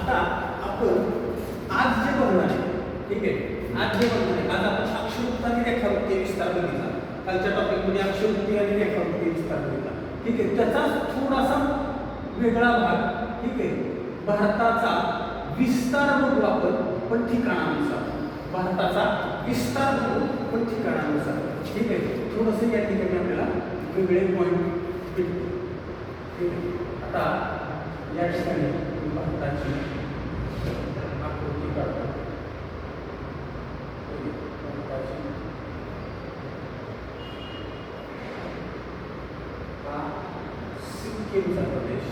आता आपण आज जे बघणार आहे, ठीक आहे, आज जे बघणार आहे, आज आपण अक्षरवृत्त आणि रेखावृत्तीय विस्तार बघितला. कालच्या टॉपिकमध्ये अक्षरवृत्ती आणि रेखावृत्तीय विस्तार बघितला, ठीक आहे. त्याचा थोडासा वेगळा भाग, ठीक आहे, भारताचा विस्तार बघू आपण, पण ठिकाणानुसार. भारताचा विस्तार बघू पण ठिकाणानुसार, ठीक आहे. थोडंसं या ठिकाणी आपल्याला वेगळे पॉईंट भेटतो, ठीक आहे. आता या ठिकाणी भारताची आकृती काढतो. हा सिक्कीमचा प्रदेश,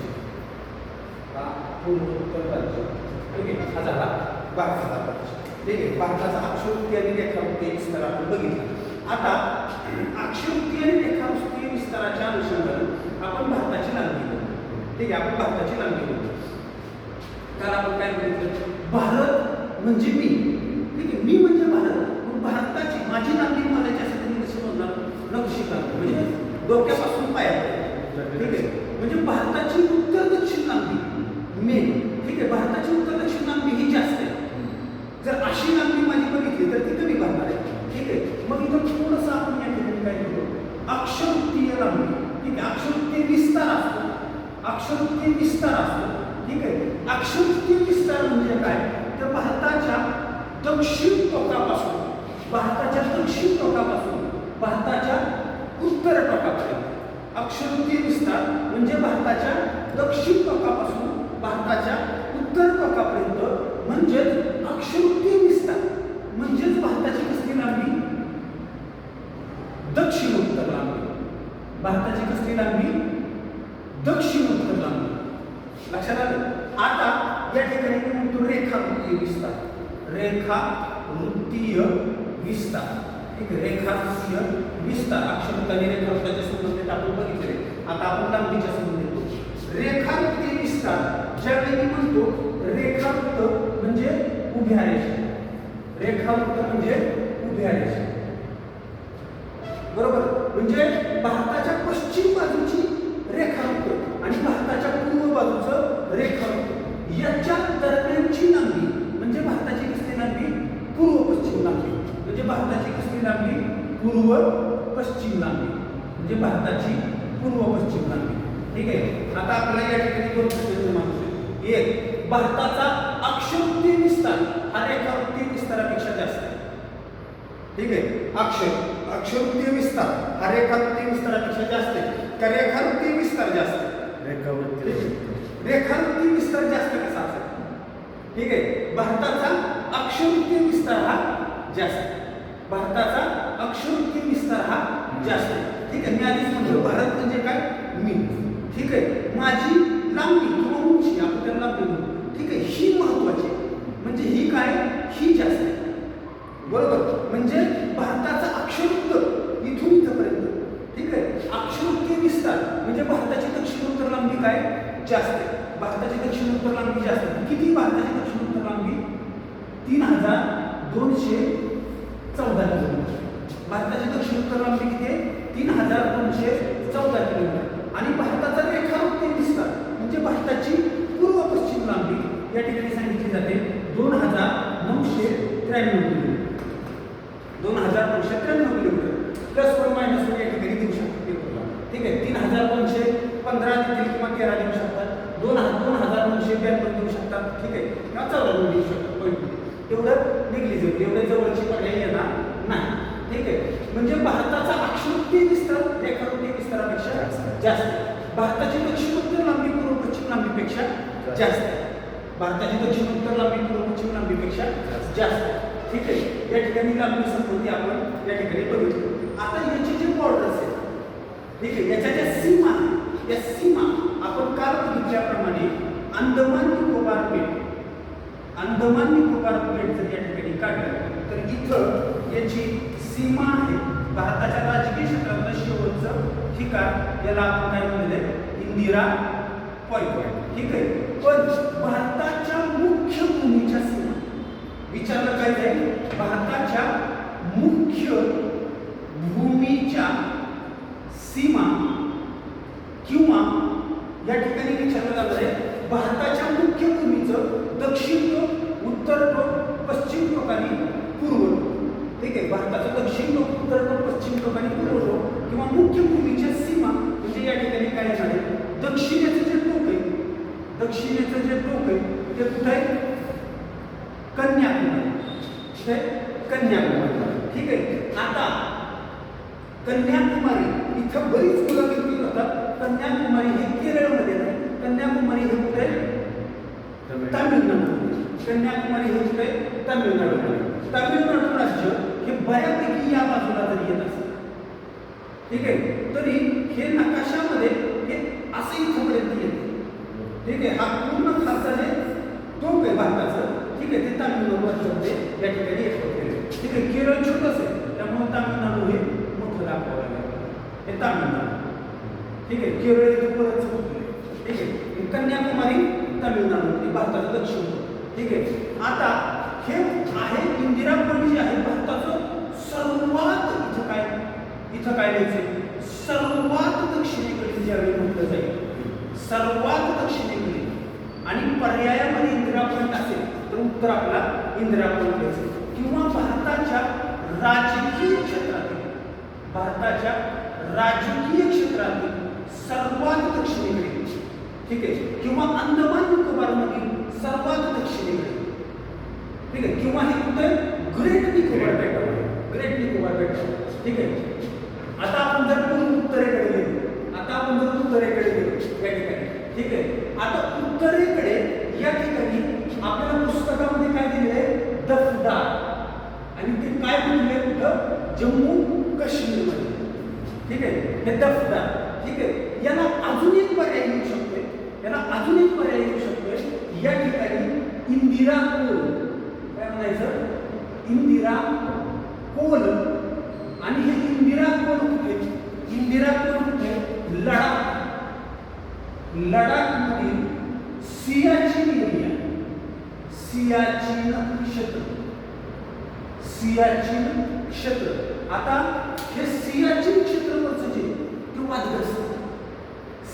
हा पूर्वोत्तर राज्य, ठीक आहे. हा झाला भारताचा प्रदेश, ठीक आहे. भारताचा अक्षरवृत्तीय आणि रेखावृत्तीय विस्तार आपण बघितला. आता अक्षरवृत्तीय आणि रेखावृत्तीय विस्ताराच्या अनुषंगाने आपण भारताची लांबी बघू, ठीक आहे. आपण भारताची लांबी बघू. काल आपण काय बघितलं, भारत म्हणजे मी, ठीक आहे. मी म्हणजे भारत, भारताची माझी लांबी मला त्यासाठी कशी म्हणणार, नक्षीकांत म्हणजे डोक्यापासून पायापर्यंत, ठीक आहे. म्हणजे भारताची उत्तर दक्षिण लांबी मेन, ठीक आहे. भारताची उत्तर दक्षिण लांबी ही जास्त आहे. जर अशी लांबी माझी बघितली तर ती कमी भरणार आहे, ठीक आहे. मग इथं थोडंसं आपण या ठिकाणी काय करतो, अक्षरवृत्तीय लांबी, ठीक आहे. अक्षरवृत्तीय विस्तार असतो, अक्षरवृत्तीय विस्तार असतो, ठीक आहे. अक्षरवृत्तीय विस्तार म्हणजे काय, तर भारताच्या दक्षिण टोकापासून, भारताच्या दक्षिण टोकापासून भारताच्या उत्तर टोकापर्यंत अक्षरवृत्तीय विस्तार म्हणजे भारताच्या दक्षिण टोकापासून भारताच्या उत्तर टोकापर्यंत म्हणजेच अक्षरवृत्तीय विस्तार म्हणजेच भारताची कसली लांबी, दक्षिण उत्तर लांबी. भारताची कसली लांबी, दक्षिण उत्तर लांबी. लक्षात आलं. आता या ठिकाणी मी म्हणतो रेखावृत्तीय विस्तार, रेखावृत्तीय विस्तार, ठीक आहे. रेखावृत्तीय विस्तार अक्षरवृत्त आणि रेखावृत्ताच्या संबंधित आपण बघितले. आता आपण लांबीच्या संबंधित बघू. रेखावृत्तीय विस्तार ज्यावेळी मी म्हणतो, रेखावृत्त म्हणजे उभ्या रेषा, रेखावृत्त म्हणजे उभ्या रेषा, बरोबर. म्हणजे भारताच्या पश्चिम बाजूची रेखावृत्त आणि भारताच्या पूर्व बाजूचं रेखावृत्त याच्या दरम्यानची लांबी म्हणजे भारताची कसली लांबी, पूर्व पश्चिम लांबी. म्हणजे भारताची कसली लांबी, पूर्व पश्चिम लांबी, म्हणजे भारताची पूर्व पश्चिम लांबी, ठीक आहे. आता आपल्याला या ठिकाणी दोन प्रश्न मांडू. एक, भारताचा अक्षरवृत्तीय विस्तार हा रेखावृत्तीय विस्तारापेक्षा जास्त आहे, ठीक आहे. अक्षरवृत्तीय विस्तार हा रेखावृत्तीय विस्तारापेक्षा जास्त आहे का रेखावृत्तीय विस्तार जास्त आहे? रेखावृत्तीय विस्तार जास्त कसा असेल, ठीक आहे. भारताचा अक्षरवृत्तीय विस्तार हा जास्त आहे, भारताचा अक्षरवृत्तीय विस्तार हा जास्त आहे, ठीक आहे. मी आधीच म्हणतो भारत म्हणजे काय, मी, ठीक आहे. माझी लांबी किंवा उंची आपण त्याला लांबी म्हणतो, ठीक आहे. ही महत्वाची म्हणजे ही काय, ही जास्त आहे, बरोबर. म्हणजे भारताचा अक्षरवृत्त इथून इथपर्यंत, ठीक आहे. अक्षरवृत्तीय विस्तार म्हणजे भारताची दक्षिणोत्तर लांबी काय, जास्त आहे. भारताची दक्षिणोत्तर लांबी जास्त आहे. किती भारताची दक्षिणोत्तर लांबी, 3214 किलोमीटर. भारताची दक्षिणोत्तर लांबी किती आहे, 3214 किलोमीटर. आणि भारताचा रेखावृत्तीय विस्तार म्हणजे भारताची पूर्व पश्चिम लांबी या ठिकाणी सांगितली जाते 2993 किलोमीटर, 2993 किलोमीटर. प्लस वर मायनस वर या ठिकाणी देऊ शकतो, ठीक आहे. 3515 देखील किंवा 13 देऊ शकतात, 2992 देऊ शकतात, ठीक आहे, किंवा 14 देऊ शकतात. पॉईंट एवढं निगलिजिबल, एवढे जवळची पर्याय येणार नाही, ठीक आहे. म्हणजे भारताचा अक्षरवृत्तीय विस्तार रेखावृत्तीय विस्तारापेक्षा जास्त आहे. भारताची दक्षिणोत्तर लांबी पूर्व पश्चिम लांबीपेक्षा जास्त आहे. भारताची दक्षिणोत्तर लांबी पूर्व पश्चिम लांबीपेक्षा जास्त आहे, ठीक आहे. या ठिकाणी लांबी संबंधी आपण या ठिकाणी बघितलं. आता याचे जे बॉर्डर्स आहेत, ठीक आहे, याच्या ज्या सीमा आहेत, या सीमा आपण काल बघितल्याप्रमाणे अंदमान निकोबार बेट, अंदमान निकोबार बेट जर या ठिकाणी काढलं तर इथं याची सीमा आहे. भारताच्या राजकीय क्षेत्रातलं शेवटचं ठिकाण याला आपण काय म्हणले, इंदिरा पॉइंट, ठीक आहे. पण भारताच्या मुख्य भूमीच्या सीमा विचारलं काय जाईल, भारताच्या मुख्य भूमीच्या सीमा किंवा या ठिकाणी विचारलं जात आहे भारताच्या मुख्य भूमीचं दक्षिणेचं जे टोक आहे ते कुठे आहे? कन्याकुमारी. कुठे? कन्याकुमारी. ठीक आहे. आता कन्याकुमारी इथं बरीच मुलं किती होतात. कन्याकुमारी हे केरळमध्ये नाही, कन्याकुमारी हे कुठे? तामिळनाडू. कन्याकुमारी हे कुठे? तामिळनाडू. तामिळनाडू राज्य हे बऱ्यापैकी या बाजूला जरी येत असतं, ठीक आहे, तरी हे नकाशामध्ये हे असं इथपर्यंत येते. ठीक आहे. हा पूर्ण खालचा जे टोक आहे भारताचं, ठीक आहे, ते तामिळनाडू राज्यामध्ये या ठिकाणी येतो. ठीक आहे. केरळ छोटंच आहे, त्यामुळे तामिळनाडू हे मोठं दाखवावं लागेल. हे तामिळनाडू. ठीक आहे. केरळ इथं परत होतं. ठीक आहे. कन्याकुमारी तामिळनाडू हे भारताचं दक्षिण. ठीक आहे. आता हे आहे इंदिरा पॉइंट जे आहे भारताचं सर्वात इथं काय लिहायचं? सर्वात दक्षिणेकडे ज्यावेळी म्हटलं जाईल, सर्वात दक्षिणेकडे आणि पर्यायामध्ये इंदिरा पॉइंट असेल तर उत्तर आपला इंदिरा पॉइंट घ्यायचं. किंवा भारताच्या राजकीय क्षेत्रातील, भारताच्या राजकीय क्षेत्रातील सर्वात दक्षिणेकडे, ठीक आहे, किंवा अंदमान निकोबार मधील सर्वात दक्षिणेकडे. ठीक आहे. किंवा हे कुठे? ग्रेट निकोबार बेटावर. ग्रेट निकोबार बेटावर. ठीक आहे. आता आपण जर उत्तरेकडे गेलो, या ठिकाणी, ठीक आहे, आता उत्तरेकडे या ठिकाणी आपल्याला पुस्तकामध्ये काय दिलेलं आहे? दफदार. आणि ते काय म्हटलंय? कुठं? जम्मू काश्मीरमध्ये. ठीक आहे. हे दफदार. ठीक आहे. याला अजून एक पर्याय येऊ शकतोय, या ठिकाणी इंदिरा कोल. काय म्हणायचं? इंदिरा कोल. आणि हे इंदिरा कोल कुठे? इंदिरा कोल कुठे? लडाखमधील सियाचीन एरिया, सियाचीन क्षेत्र. आता हे सियाचीन क्षेत्रवरचं जे ते वादग्रस्त,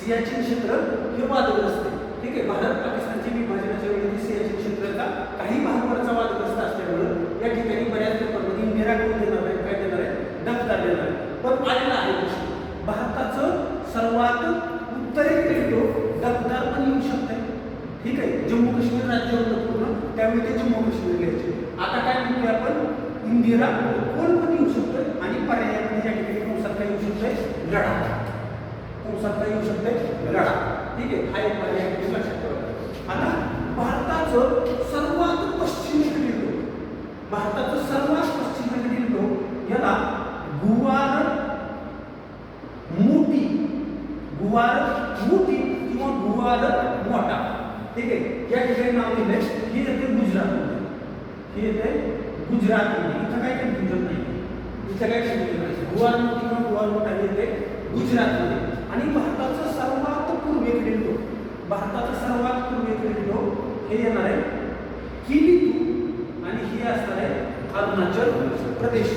सियाचीन क्षेत्र हे वादग्रस्त आहे. ठीक आहे. भारत पाकिस्तानच्या विभाजनाच्या वेळी सियाचीन क्षेत्राचा काही भागावरचा वादग्रस्त असल्यामुळे या ठिकाणी बऱ्याच लोकांमध्ये इंदिरा कोल देणार आहे, काय देणार आहे? दफदार देणार आहे. पण आलेला आहे भारताचं सर्वात उत्तरेकडे तो दफदार पण येऊ शकते. ठीक आहे. जम्मू काश्मीर राज्य होतं पूर्ण, त्यामुळे ते जम्मू काश्मीर घ्यायचे. आता काय म्हणतोय आपण? इंदिरा कोल पण येऊ शकतोय. आणि पर्यायामध्ये या ठिकाणी कंसात काय येऊ शकतोय? लडाख. कंसात काय येऊ शकतोय? लडाख. ठीक आहे. हा एक पर्याय लक्षात ठेवा. आता भारताचं सर्वात पश्चिमेकडील टोक, भारताचं सर्वात पश्चिमेकडील टोक याला गुवार मोठी किंवा गुवार मोठा. ठीक आहे. या ठिकाणी नाव दिलंय. हे येते गुजरातमध्ये. इथं काय कन्फ्युजन नाही. गुवार मोठी किंवा गुवार मोठा येते गुजरातमध्ये. आणि भारताचं सर्वात पूर्वेकडील टोक हे येणार आहे किलीतू. आणि हे असणार आहे अरुणाचल प्रदेश.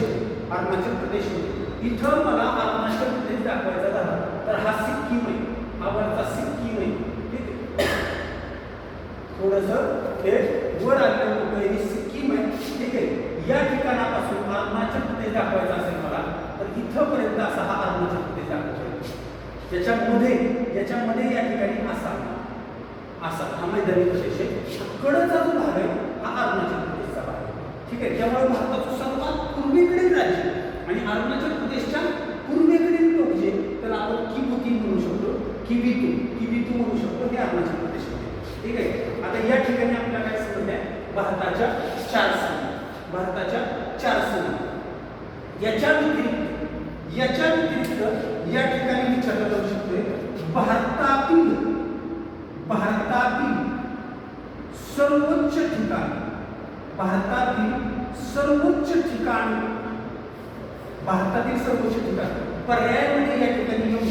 इथं मला अरुणाचल प्रदेश दाखवायचा झाला तर हा सिक्कीम आहे, हा वरचा सिक्कीम आहे. ठीक आहे. थोडंसं हे वर आलेलं सिक्कीम आहे. ठीक आहे. या ठिकाणापासून अरुणाचल प्रदेश दाखवायचा असेल मला तर इथंपर्यंत असा हा अरुणाचल प्रदेश दाखवायचा. याच्यामध्ये या ठिकाणी असा हा मैदानी प्रदेश आहे. कडचा जो भाग आहे हा अरुणाचल प्रदेशचा भाग आहे. ठीक आहे. त्यामुळे भारताचं सर्वात पूर्वेकडील राज्य आणि अरुणाचल प्रदेशच्या पूर्वेकडील टोक जे त्याला आपण किबुती म्हणू शकतो, किबितू म्हणू शकतो, हे अरुणाचल प्रदेश आहे. ठीक आहे. आता या ठिकाणी आपल्याला काय समजलं आहे? भारताच्या चार सीमा. याच्या व्यतिरिक्त या ठिकाणी विचारलं जाऊ शकतोय भारतातील सर्वोच्च ठिकाण. पर्यायामध्ये या ठिकाणी येऊ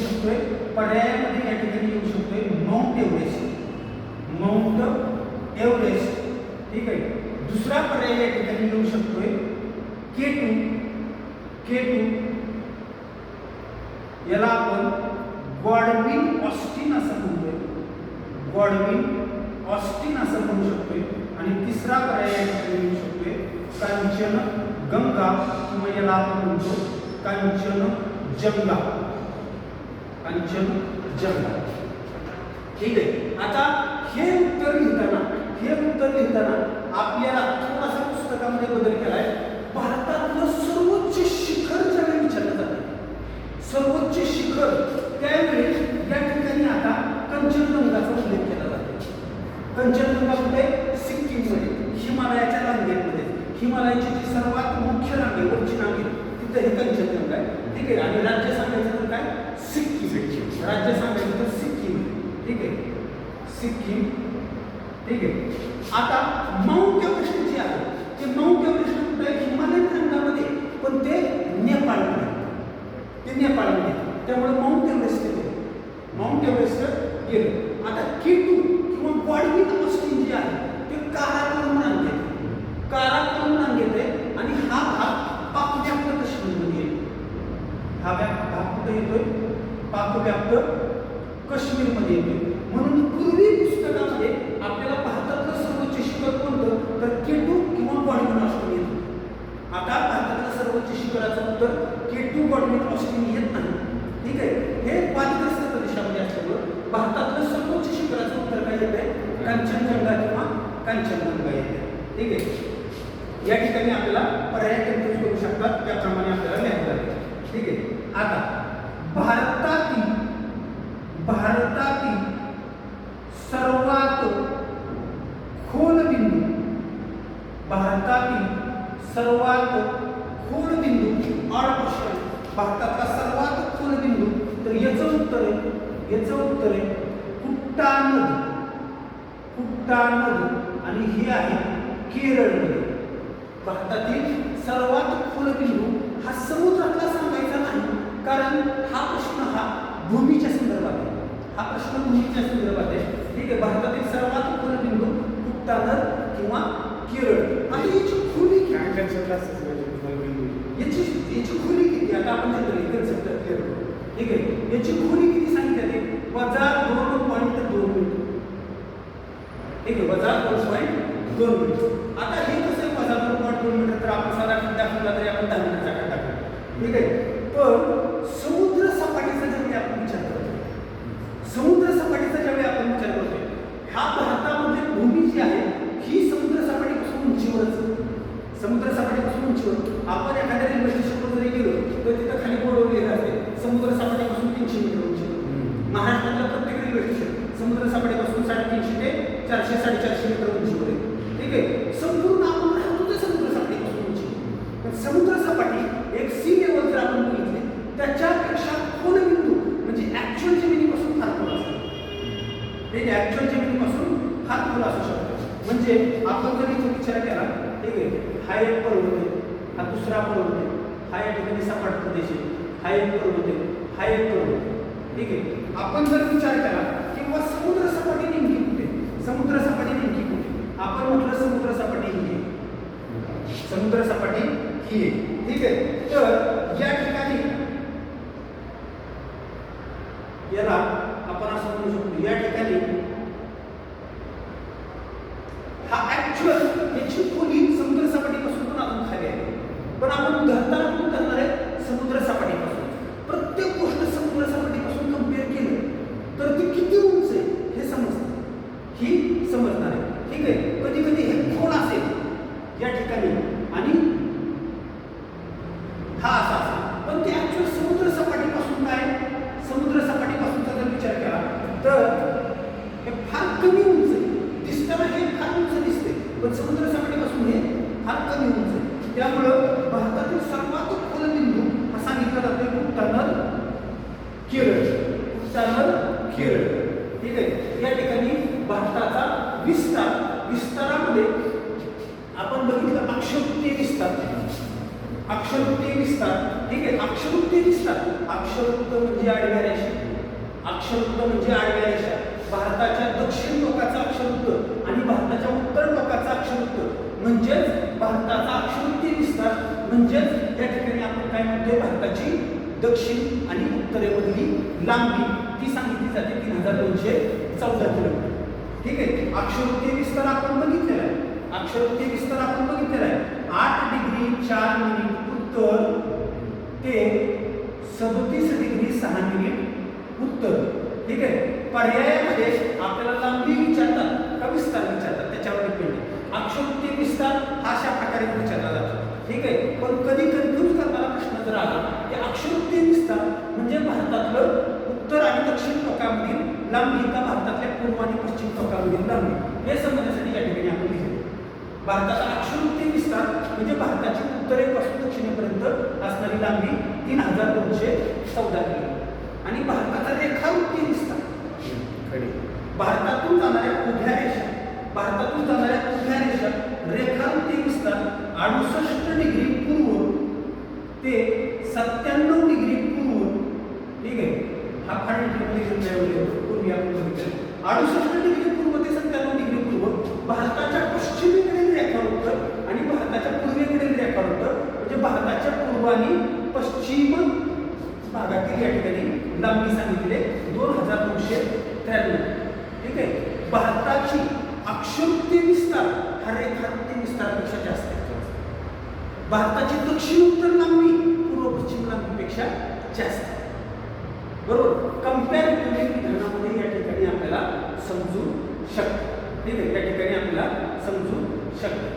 शकतोय माउंट एव्हरेस्ट. ठीक आहे. दुसरा पर्याय या ठिकाणी येऊ शकतोय K2. याला आपण गॉडविन ऑस्टिन असं म्हणू शकतोय. आणि तिसरा पर्याय या ठिकाणी येऊ शकतोय कांचनजंगा, किंवा याला आपण म्हणतो कांचनजंगा. ठीक आहे. आता हे कंचनजंगा कुठे सिक्कीममध्ये हिमालयाच्या रांगेमध्ये. हिमालयाची जी सर्वात मुख्य रांग आहे वरची रांग आहे तिथं हे कंचनजंगा आहे. ठीक आहे. आणि राज्य सांगायचं तर काय सिक्कीम. राज्य सांगायचं तर सिक्कीम. ठीक आहे. सिक्कीम. ठीक आहे. आता माउंट एव्हरेस्ट जे आहे ते माउंट एव्हरेस्ट कुठे हिमालयन रांगामध्ये पण ते नेपाळमध्ये. ते नेपाळमध्ये त्यामुळे माउंट एव्हरेस्ट येते. माउंट एव्हरेस्ट गेलं. आता K2 किंवा गॉडविन ऑस्टिन जे आहे ते काराकोरम रांग येते. काराकोरम रांग येते आणि हा भाग पाकव्याप्त काश्मीरमध्ये येतो. हा भाग कुठे येतोय पाकव्याप्त काश्मीरमध्ये येतोय. म्हणून पूर्वी पुस्तकामध्ये आपल्याला भारतातलं सर्वोच्च शिखर कोणतं तर K2 किंवा गॉडविन ऑस्टिन येतं. आता भारतातलं सर्वोच्च शिखराचं उत्तर K2 गॉडविन ऑस्टिन येत नाही. ठीक आहे. हे वादग्रस्त प्रदेशामध्ये असल्यामुळे भारतातलं सर्वोच्च शिखराचं उत्तर काय येत आहे कंचनजंगा किंवा कंचनजंगा येते. ठीक आहे. या ठिकाणी आपल्याला पर्याय कन्फ्यूज करू शकतात त्याप्रमाणे आपल्याला लिहायला लागेल. ठीक आहे. आता भारतातील सर्वात खोल बिंदू भारतातील सर्वात खोल बिंदू ऑड क्वेश्चन भारतातला सर्वात खोल बिंदू तर याचं उत्तर आहे कुट्टा नदी आणि ही आहे केरळमध्ये. भारतातील सर्वात खोल बिंदू हा समुद्रातला सांगायचा नाही कारण हा प्रश्न हा भूमीच्या संदर्भात आहे. हा प्रश्न भूमीच्या संदर्भात आहे. ठीक आहे. भारतातील सर्वात खोल बिंदू कुट्टा नदी किंवा केरळ. आता याची खोली याची खोली किती आता आपण जनरली कन्सेप्ट क्लिअर करू. ठीक आहे. याची खोली किती सांगितली आहे -2.2 मीटर. ठीक आहे. -2.2 मीटर. आता हे कसं आहे -2.2 मीटर तर आपण साधा खड्डा खोदला तरी आपण 10 मीटरचा खड्डा खोदू. ठीक आहे. पण समुद्र सपाटीचा ज्यावेळी आपण विचार करतो हा भारतामध्ये भूमी जी आहे ही समुद्र सपाटीपासून उंचीवर आपण एखाद्या रेल्वे स्टेशनवर जरी गेलो तर तिथं खाली बोर्ड लिहिलेलं असते समुद्र सपाटीपासून 300 मीटर उंचीवर. महाराष्ट्रातलं प्रत्येक रेल्वे स्टेशन समुद्र सपाटीपासून 350 ते 400-450 मीटर उंचीवर आहे. ठीक आहे. संपूर्ण आपण राहतो ते समुद्र सपाटीपासून उंचीवर. पण समुद्र सपाटी एक सी लेवल जर आपण बघितले त्याच्यापेक्षा खोल बिंदू म्हणजे ऍक्च्युअल जमिनीपासून फार खोल असतो. ठीक आहे. ऍक्च्युअल जमिनीपासून फार खोल असू शकतो. म्हणजे आपण जर इथे विचार केला ठीक आहे हा एक पर्वत आहे हा दुसरा पर्वत आहे हा या ठिकाणी सपाट प्रदेश आहे हा एक पर्वत आहे हा एक पर्वत आहे. ठीक आहे. आपण जर विचार केला किंवा समुद्र सपाटी नेमकी कुठे आपण म्हटलं समुद्र सपाटी ही आहे. ठीक आहे. तर या ठिकाणी याला आपण असं म्हणू शकतो या ठिकाणी हा ऍक्च्युअल याची खोली समुद्र सपाटीपासून पण अजून खाली आहे. पण आपण धरणार आहे समुद्र सपाटीपासून. प्रत्येक गोष्ट समुद्र सपाटीपासून कंपेअर केलं तर ती किती उंच आहे हे समजणार आहे. ठीक आहे. कधी कधी हे खोल असेल या ठिकाणी आणि हा असा असेल पण ते ऍक्च्युअल समुद्र सपाटीपासूनचा जर विचार केला तर हे फार कमी उंच आहे. दिसताना हे फार उंच दिसते पण समुद्र सपाटीपासून हे फार कमी उंच आहे. त्यामुळं भारतातील सर्वात खोल बिंदू हा सांगितला जातो कुट्टा नदी केरळ. ठीक आहे. या ठिकाणी भारताचा विस्तारामध्ये आपण बघितलं अक्षवृत्तीय विस्तार. ठीक आहे. अक्षवृत्तीय विस्तार अक्षवृत्त म्हणजे आडव्या रेषा. भारताच्या दक्षिण टोकाचा अक्षवृत्त आणि भारताच्या उत्तर टोकाचा अक्षवृत्त म्हणजेच भारताचा अक्षवृत्तीय विस्तार म्हणजेच या ठिकाणी आपण काय म्हणतोय भारताची दक्षिण आणि उत्तरेमधली लांबी ती सांगितली जाते 3214 किलोमीटर. ठीक आहे. अक्षवृत्तीय विस्तार आपण बघितलेला आहे 8 डिग्री 4 मिनिट उत्तर ते 37 डिग्री 6 मिनिट उत्तर. ठीक आहे. पर्यायामध्ये आपल्याला लांबी विचारतात का विस्तार विचारतात त्याच्यावर डिपेंड आहे. अक्षवृत्तीय विस्तार हा अशा प्रकारे विचारला जातो. ठीक आहे. पण कधी कन्फ्यूज करणारा प्रश्न जर आला की अक्षवृत्तीय विस्तार म्हणजे भारतातलं उत्तर आणि दक्षिण टोकामधील लांबी का भारतातल्या पूर्व आणि पश्चिम टोकावरील लांबी हे समजण्यासाठी या ठिकाणी आपण लिहिलं. भारताचा अक्षुवृत्तीय विस्तार म्हणजे भारताची उत्तरेपासून दक्षिणेपर्यंत असणारी लांबी 3214 किलोमीटर आणि भारताचा रेखावृत्तीय विस्तार भारतातून जाणाऱ्या उभ्या रेषा रेखावृत्तीय विस्तार 68 डिग्री पूर्व ते 97 डिग्री पूर्व. ठीक आहे, हा पूर्वी आपण बघितलं 68 डिग्री पूर्व ते 97 डिग्री पूर्व भारताच्या पश्चिमेकडील रेखावृत्त आणि भारताच्या पूर्वेकडील रेखावृत्त म्हणजे भारताच्या पूर्व आणि पश्चिम भागातील या ठिकाणी लांबी सांगितले 2293. ठीक आहे, भारताची अक्षुवृत्तीय विस्तार हा रेखावृत्तीय विस्तारापेक्षा जास्त आहे. भारताची दक्षिणोत्तर लांबी पूर्व पश्चिम लांबीपेक्षा जास्त आहे. बरोबर, कंपॅरेटिव्हली विधानामध्ये या ठिकाणी आपल्याला समजू शकते. ठीक आहे, या ठिकाणी आपल्याला समजू शकते.